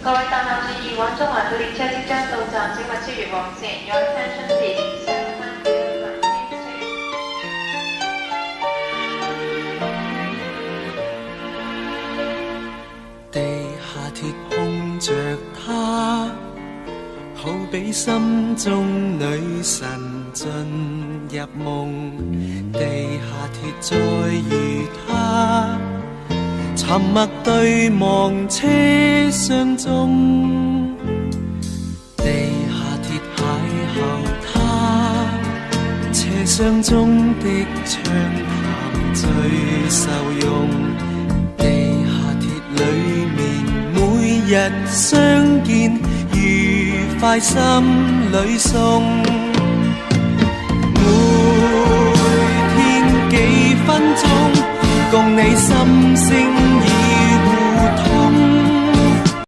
各位大鬧市以往中環到列車即將到站，請勿超越黃線。Your attention please. 地下鐵碰着她，好比心中女神進入夢。地下鐵再遇她，沉默對望車廂中。地下鐵邂逅她，車廂中的暢談最受用。裏面每日相見，愉快心裏送。每天幾分鐘，共你心聲。